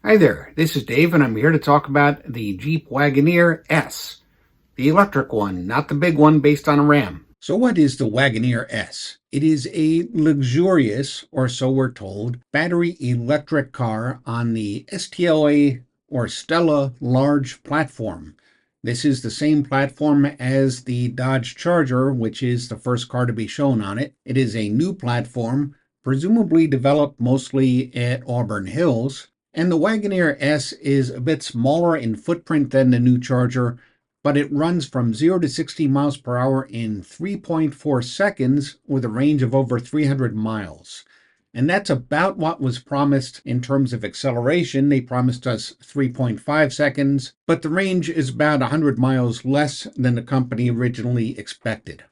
Hi there, this is Dave, and I'm here to talk about the Jeep Wagoneer S, the electric one, not the big one based on a Ram. So what is the Wagoneer S? It is a luxurious, or so we're told, battery electric car on the STLA or Stella large platform. This is the same platform as the Dodge Charger, which is the first car to be shown on it. It is a new platform, presumably developed mostly at Auburn Hills. And the Wagoneer S is a bit smaller in footprint than the new Charger, but it runs from 0 to 60 miles per hour in 3.4 seconds with a range of over 300 miles. And that's about what was promised in terms of acceleration. They promised us 3.5 seconds, but the range is about 100 miles less than the company originally expected.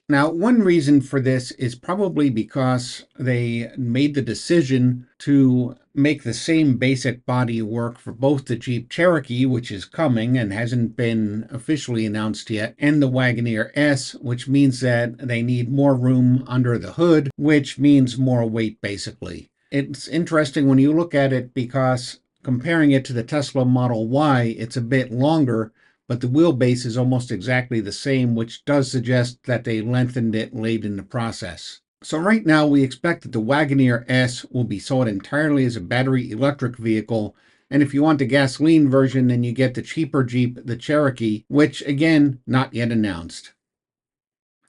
Now, one reason for this is probably because they made the decision to make the same basic body work for both the Jeep Cherokee, which is coming and hasn't been officially announced yet, and the Wagoneer S, which means that they need more room under the hood, which means more weight basically. It's interesting when you look at it because comparing it to the Tesla Model Y, it's a bit longer, but the wheelbase is almost exactly the same, which does suggest that they lengthened it late in the process. So right now we expect that the Wagoneer S will be sold entirely as a battery electric vehicle, and if you want the gasoline version, then you get the cheaper Jeep, the Cherokee, which again, not yet announced.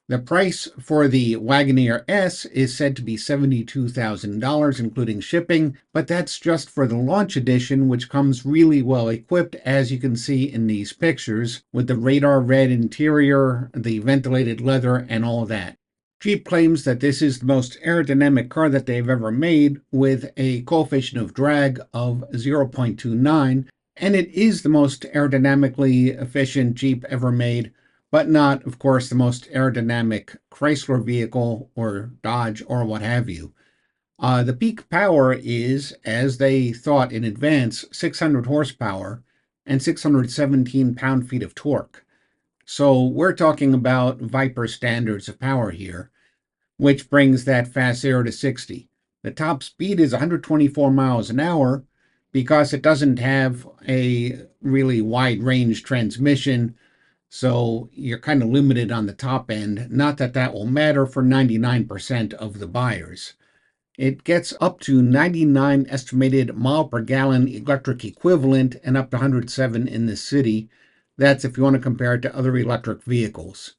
The price for the Wagoneer S is said to be $72,000, including shipping, but that's just for the launch edition, which comes really well equipped, as you can see in these pictures, with the radar red interior, the ventilated leather, and all that. Jeep claims that this is the most aerodynamic car that they've ever made, with a coefficient of drag of 0.29, and it is the most aerodynamically efficient Jeep ever made, but not, of course, the most aerodynamic Chrysler vehicle or Dodge or what have you. The peak power is, as they thought in advance, 600 horsepower and 617 pound-feet of torque. So we're talking about Viper standards of power here, which brings that fast zero to 60. The top speed is 124 miles an hour because it doesn't have a really wide range transmission, so you're kind of limited on the top end. Not that that will matter for 99% of the buyers. It gets up to 99 estimated mile per gallon electric equivalent and up to 107 in the city. That's if you want to compare it to other electric vehicles.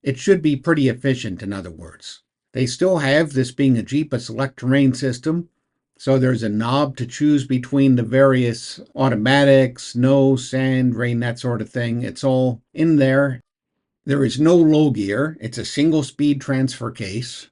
It should be pretty efficient, in other words. They still have, this being a Jeep, a select terrain system. So there's a knob to choose between the various automatics, snow, sand, rain, that sort of thing. It's all in there. There is no low gear. It's a single speed transfer case.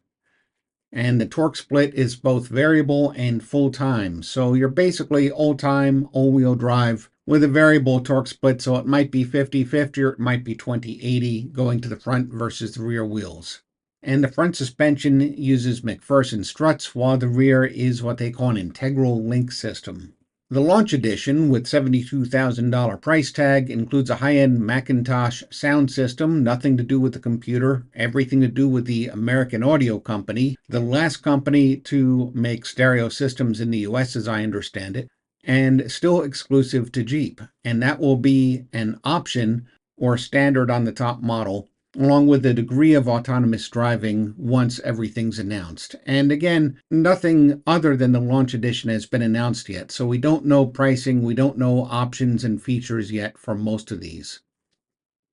And the torque split is both variable and full time. So you're basically all time, all wheel drive with a variable torque split. So it might be 50-50 or it might be 20-80 going to the front versus the rear wheels. And the front suspension uses McPherson struts, while the rear is what they call an integral link system. The launch edition, with $72,000 price tag, includes a high-end Macintosh sound system, nothing to do with the computer, everything to do with the American Audio Company, the last company to make stereo systems in the US as I understand it, and still exclusive to Jeep. And that will be an option or standard on the top model, along with a degree of autonomous driving once everything's announced. And again, nothing other than the launch edition has been announced yet, so we don't know pricing, we don't know options and features yet for most of these.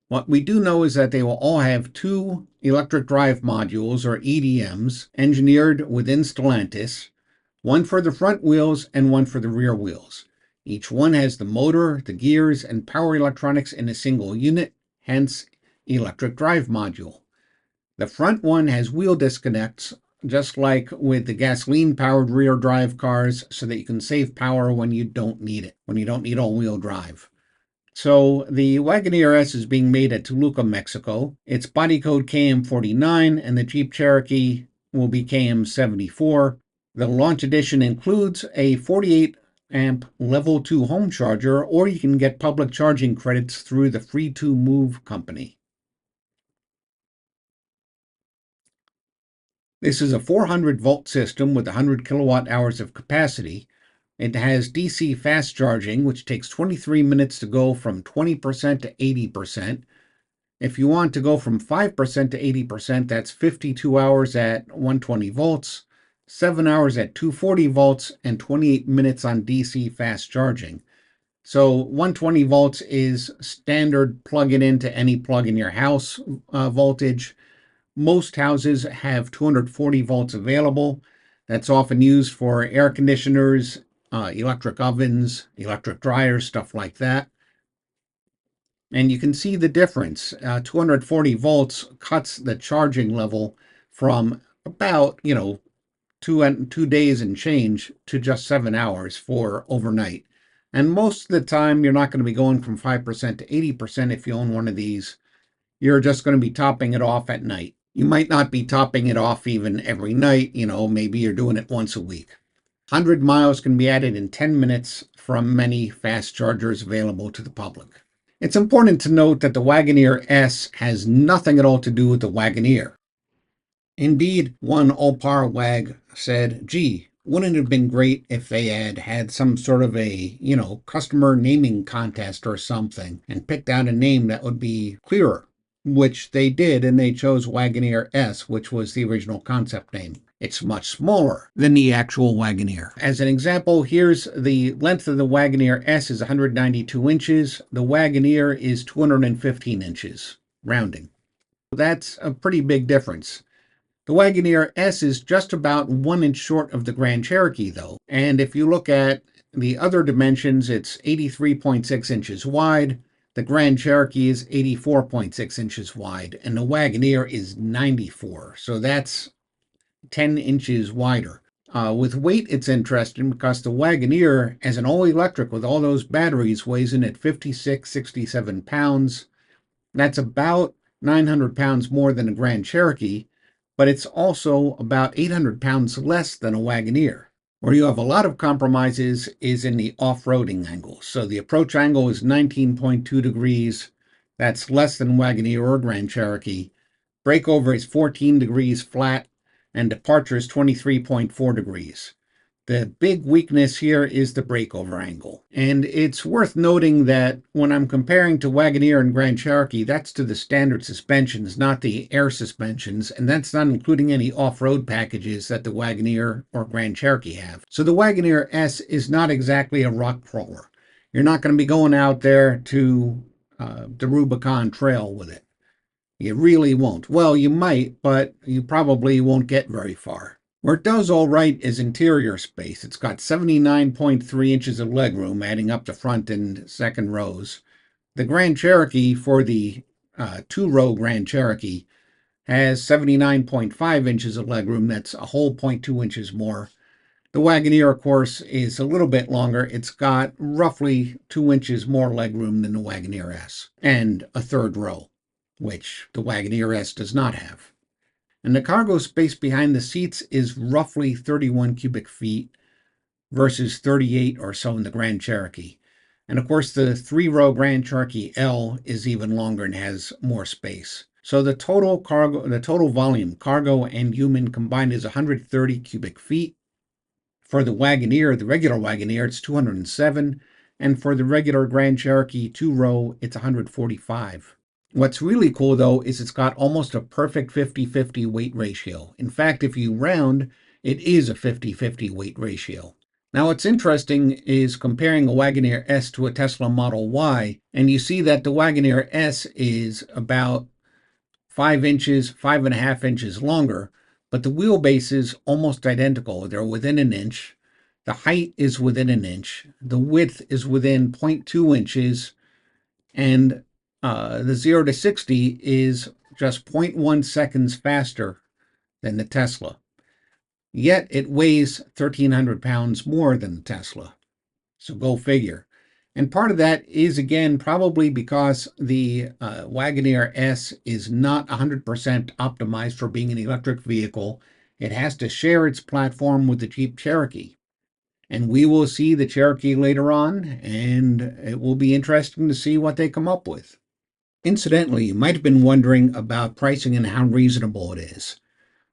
What we do know is that they will all have two electric drive modules, or EDMs, engineered within Stellantis, one for the front wheels and one for the rear wheels. Each one has the motor, the gears, and power electronics in a single unit, hence electric drive module. The front one has wheel disconnects, just like with the gasoline-powered rear drive cars, so that you can save power when you don't need it, when you don't need all-wheel drive. So the Wagoneer S is being made at Toluca, Mexico. It's body code KM49, and the Jeep Cherokee will be KM74. The launch edition includes a 48-amp level 2 home charger, or you can get public charging credits through the Free2Move company. This is a 400-volt system with 100 kilowatt hours of capacity. It has DC fast charging, which takes 23 minutes to go from 20% to 80%. If you want to go from 5% to 80%, that's 52 hours at 120 volts, 7 hours at 240 volts, and 28 minutes on DC fast charging. So 120 volts is standard plug it into any plug in your house voltage. Most houses have 240 volts available. That's often used for air conditioners, electric ovens, electric dryers, stuff like that. And you can see the difference. 240 volts cuts the charging level from about, 2 days and change to just 7 hours for overnight. And most of the time, you're not going to be going from 5% to 80% if you own one of these. You're just going to be topping it off at night. You might not be topping it off even every night. Maybe you're doing it once a week. 100 miles can be added in 10 minutes from many fast chargers available to the public. It's important to note that the Wagoneer S has nothing at all to do with the Wagoneer. Indeed, one All-Power Wag said, gee, wouldn't it have been great if they had some sort of a, customer naming contest or something and picked out a name that would be clearer, which they did, and they chose Wagoneer S, which was the original concept name. It's much smaller than the actual Wagoneer. As an example, here's the length of the Wagoneer S is 192 inches. The Wagoneer is 215 inches, rounding. That's a pretty big difference. The Wagoneer S is just about 1 inch short of the Grand Cherokee, though. And if you look at the other dimensions, it's 83.6 inches wide. The Grand Cherokee is 84.6 inches wide, and the Wagoneer is 94. So that's 10 inches wider. With weight, it's interesting because the Wagoneer, as an all-electric with all those batteries, weighs in at 67 pounds. That's about 900 pounds more than a Grand Cherokee, but it's also about 800 pounds less than a Wagoneer. Where you have a lot of compromises is in the off-roading angle. So the approach angle is 19.2 degrees. That's less than Wagoneer or Grand Cherokee. Breakover is 14 degrees flat, and departure is 23.4 degrees. The big weakness here is the breakover angle. And it's worth noting that when I'm comparing to Wagoneer and Grand Cherokee, that's to the standard suspensions, not the air suspensions, and that's not including any off-road packages that the Wagoneer or Grand Cherokee have. So the Wagoneer S is not exactly a rock crawler. You're not going to be going out there to the Rubicon Trail with it. You really won't. Well, you might, but you probably won't get very far. Where it does all right is interior space. It's got 79.3 inches of legroom, adding up the front and second rows. The Grand Cherokee, for the two-row Grand Cherokee, has 79.5 inches of legroom. That's a whole 0.2 inches more. The Wagoneer, of course, is a little bit longer. It's got roughly 2 inches more legroom than the Wagoneer S, and a third row, which the Wagoneer S does not have. And the cargo space behind the seats is roughly 31 cubic feet versus 38 or so in the Grand Cherokee. And of course, the three-row Grand Cherokee L is even longer and has more space. So the total volume, cargo and human combined, is 130 cubic feet. For the Wagoneer, the regular Wagoneer, it's 207. And for the regular Grand Cherokee two-row, it's 145. What's really cool, though, is it's got almost a perfect 50-50 weight ratio. In fact, if you round, it is a 50-50 weight ratio. Now, what's interesting is comparing a Wagoneer S to a Tesla Model Y, and you see that the Wagoneer S is about 5.5 inches longer, but the wheelbase is almost identical. They're within an inch. The height is within an inch. The width is within 0.2 inches, and the 0 to 60 is just 0.1 seconds faster than the Tesla. Yet it weighs 1,300 pounds more than the Tesla. So go figure. And part of that is, again, probably because the Wagoneer S is not 100% optimized for being an electric vehicle. It has to share its platform with the Jeep Cherokee. And we will see the Cherokee later on, and it will be interesting to see what they come up with. Incidentally, you might have been wondering about pricing and how reasonable it is.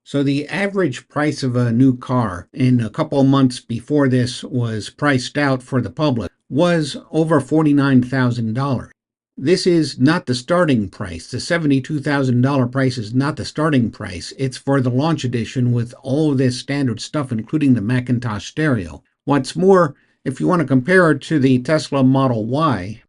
So the average price of a new car in a couple of months before this was priced out for the public was over $49,000. This is not the starting price. The $72,000 price is not the starting price. It's for the launch edition with all of this standard stuff, including the Macintosh stereo. What's more, if you want to compare it to the Tesla Model Y,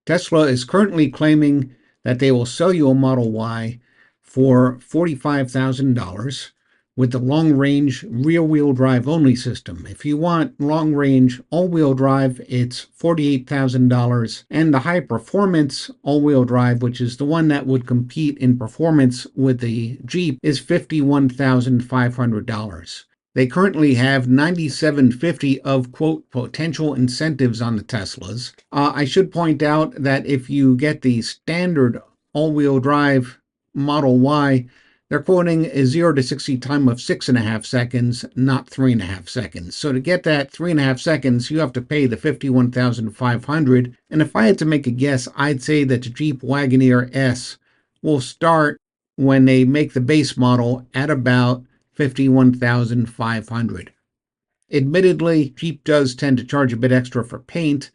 Tesla is currently claiming that they will sell you a Model Y for $45,000 with the long-range rear-wheel drive only system. If you want long-range all-wheel drive, it's $48,000, and the high-performance all-wheel drive, which is the one that would compete in performance with the Jeep, is $51,500. They currently have 9750 of, quote, potential incentives on the Teslas. I should point out that if you get the standard all-wheel drive Model Y, they're quoting a 0 to 60 time of 6.5 seconds, not 3.5 seconds. So to get that 3.5 seconds, you have to pay the $51,500. And if I had to make a guess, I'd say that the Jeep Wagoneer S will start when they make the base model at about $51,500. Admittedly, Jeep does tend to charge a bit extra for paint,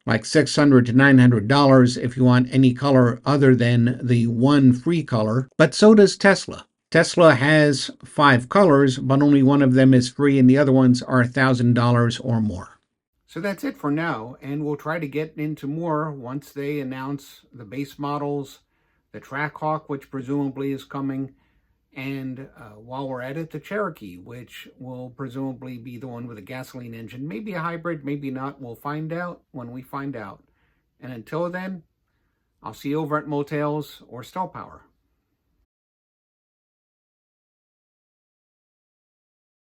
like $600 to $900 if you want any color other than the one free color, but so does Tesla. Tesla has 5 colors, but only one of them is free and the other ones are $1,000 or more. So that's it for now, and we'll try to get into more once they announce the base models, the Trackhawk, which presumably is coming, and while we're at it, the Cherokee, which will presumably be the one with a gasoline engine. Maybe a hybrid, maybe not. We'll find out when we find out. And until then, I'll see you over at Motels or Stell Power.